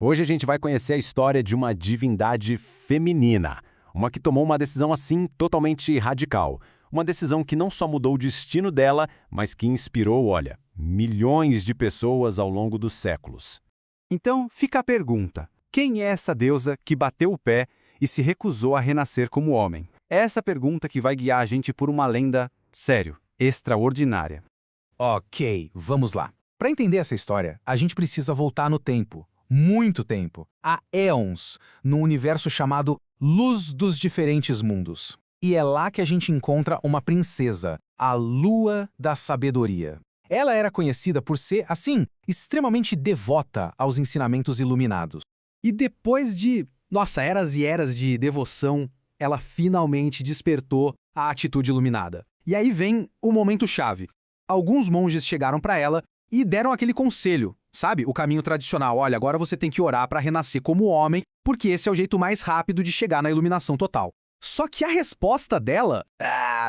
Hoje a gente vai conhecer a história de uma divindade feminina, uma que tomou uma decisão assim totalmente radical. Uma decisão que não só mudou o destino dela, mas que inspirou, olha, milhões de pessoas ao longo dos séculos. Então, fica a pergunta: quem é essa deusa que bateu o pé e se recusou a renascer como homem? É essa pergunta que vai guiar a gente por uma lenda, sério, extraordinária. Ok, vamos lá. Para entender essa história, a gente precisa voltar no tempo, muito tempo, há éons, no universo chamado Luz dos Diferentes Mundos. E é lá que a gente encontra uma princesa, a Lua da Sabedoria. Ela era conhecida por ser, assim, extremamente devota aos ensinamentos iluminados. E depois de, eras e eras de devoção, ela finalmente despertou a atitude iluminada. E aí vem o momento-chave. Alguns monges chegaram para ela e deram aquele conselho, sabe? O caminho tradicional. Olha, agora você tem que orar para renascer como homem, porque esse é o jeito mais rápido de chegar na iluminação total. Só que a resposta dela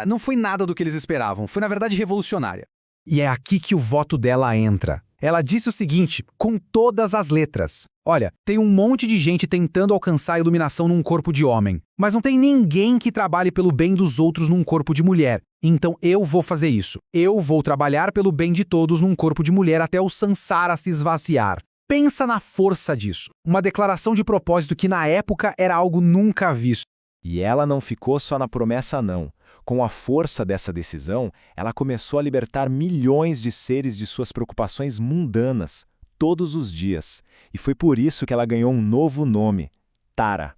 não foi nada do que eles esperavam. Foi, na verdade, revolucionária. E é aqui que o voto dela entra. Ela disse o seguinte, com todas as letras: olha, tem um monte de gente tentando alcançar a iluminação num corpo de homem, mas não tem ninguém que trabalhe pelo bem dos outros num corpo de mulher. Então eu vou fazer isso. Eu vou trabalhar pelo bem de todos num corpo de mulher até o Sansara se esvaziar. Pensa na força disso. Uma declaração de propósito que na época era algo nunca visto. E ela não ficou só na promessa, não. Com a força dessa decisão, ela começou a libertar milhões de seres de suas preocupações mundanas, todos os dias. E foi por isso que ela ganhou um novo nome, Tara.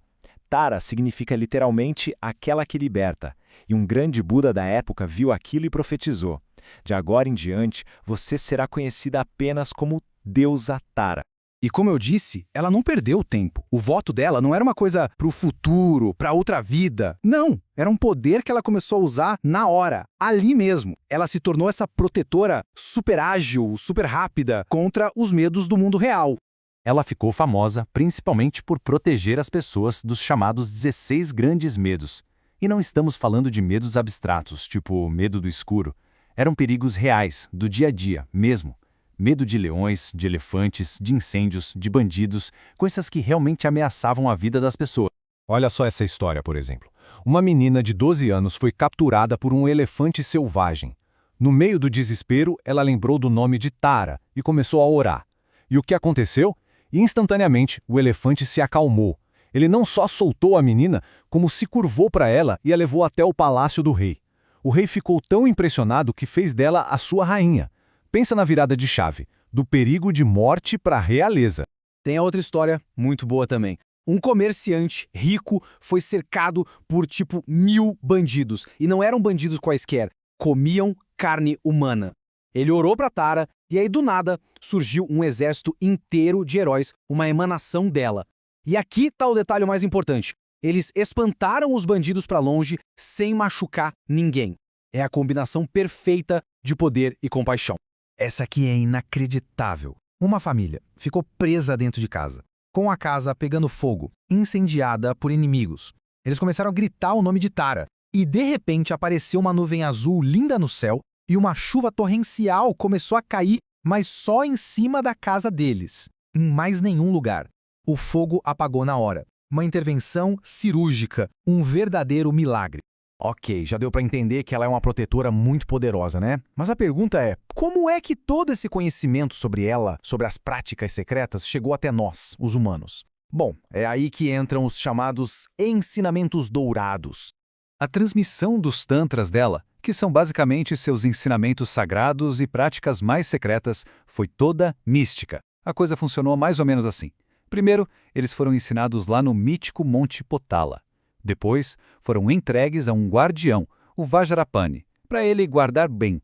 Tara significa literalmente aquela que liberta. E um grande Buda da época viu aquilo e profetizou: de agora em diante, você será conhecida apenas como Deusa Tara. E como eu disse, ela não perdeu o tempo. O voto dela não era uma coisa para o futuro, para outra vida. Não, era um poder que ela começou a usar na hora, ali mesmo. Ela se tornou essa protetora super ágil, super rápida contra os medos do mundo real. Ela ficou famosa principalmente por proteger as pessoas dos chamados 16 grandes medos. E não estamos falando de medos abstratos, tipo medo do escuro. Eram perigos reais, do dia a dia, mesmo. Medo de leões, de elefantes, de incêndios, de bandidos, coisas que realmente ameaçavam a vida das pessoas. Olha só essa história, por exemplo. Uma menina de 12 anos foi capturada por um elefante selvagem. No meio do desespero, ela lembrou do nome de Tara e começou a orar. E o que aconteceu? Instantaneamente, o elefante se acalmou. Ele não só soltou a menina, como se curvou para ela e a levou até o palácio do rei. O rei ficou tão impressionado que fez dela a sua rainha. Pensa na virada de chave, do perigo de morte para a realeza. Tem a outra história, muito boa também. Um comerciante rico foi cercado por, 1000 bandidos. E não eram bandidos quaisquer, comiam carne humana. Ele orou para Tara e aí, do nada, surgiu um exército inteiro de heróis, uma emanação dela. E aqui está o detalhe mais importante. Eles espantaram os bandidos para longe sem machucar ninguém. É a combinação perfeita de poder e compaixão. Essa aqui é inacreditável. Uma família ficou presa dentro de casa, com a casa pegando fogo, incendiada por inimigos. Eles começaram a gritar o nome de Tara, e de repente apareceu uma nuvem azul linda no céu e uma chuva torrencial começou a cair, mas só em cima da casa deles, em mais nenhum lugar. O fogo apagou na hora. Uma intervenção cirúrgica, um verdadeiro milagre. Ok, já deu para entender que ela é uma protetora muito poderosa, né? Mas a pergunta é, como é que todo esse conhecimento sobre ela, sobre as práticas secretas, chegou até nós, os humanos? Bom, é aí que entram os chamados ensinamentos dourados. A transmissão dos tantras dela, que são basicamente seus ensinamentos sagrados e práticas mais secretas, foi toda mística. A coisa funcionou mais ou menos assim. Primeiro, eles foram ensinados lá no mítico Monte Potala. Depois, foram entregues a um guardião, o Vajrapani, para ele guardar bem.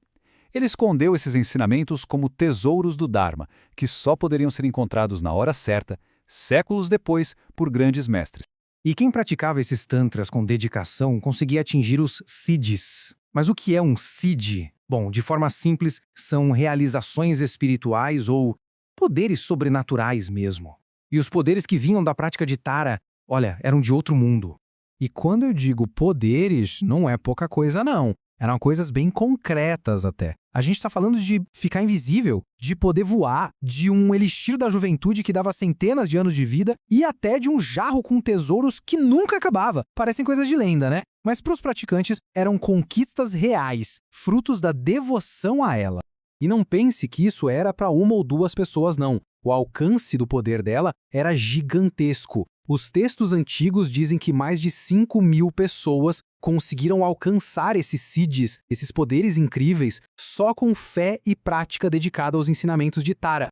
Ele escondeu esses ensinamentos como tesouros do Dharma, que só poderiam ser encontrados na hora certa, séculos depois, por grandes mestres. E quem praticava esses tantras com dedicação conseguia atingir os siddhis. Mas o que é um siddhi? Bom, de forma simples, são realizações espirituais ou poderes sobrenaturais mesmo. E os poderes que vinham da prática de Tara, olha, eram de outro mundo. E quando eu digo poderes, não é pouca coisa não. Eram coisas bem concretas até. A gente está falando de ficar invisível, de poder voar, de um elixir da juventude que dava centenas de anos de vida e até de um jarro com tesouros que nunca acabava. Parecem coisas de lenda, né? Mas para os praticantes eram conquistas reais, frutos da devoção a ela. E não pense que isso era para uma ou duas pessoas, não. O alcance do poder dela era gigantesco. Os textos antigos dizem que mais de 5.000 pessoas conseguiram alcançar esses siddhis, esses poderes incríveis, só com fé e prática dedicada aos ensinamentos de Tara.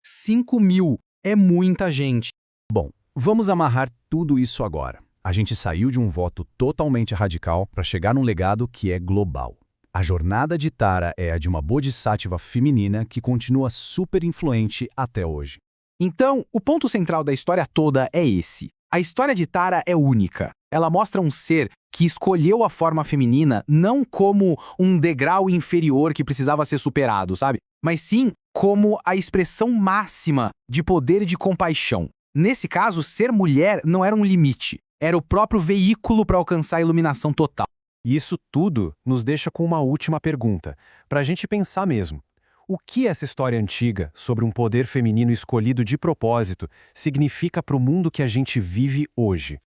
5.000 é muita gente. Bom, vamos amarrar tudo isso agora. A gente saiu de um voto totalmente radical para chegar num legado que é global. A jornada de Tara é a de uma bodhisattva feminina que continua super influente até hoje. Então, o ponto central da história toda é esse. A história de Tara é única. Ela mostra um ser que escolheu a forma feminina não como um degrau inferior que precisava ser superado, sabe? Mas sim como a expressão máxima de poder e de compaixão. Nesse caso, ser mulher não era um limite. Era o próprio veículo para alcançar a iluminação total. E isso tudo nos deixa com uma última pergunta, para a gente pensar mesmo. O que essa história antiga sobre um poder feminino escolhido de propósito significa para o mundo que a gente vive hoje?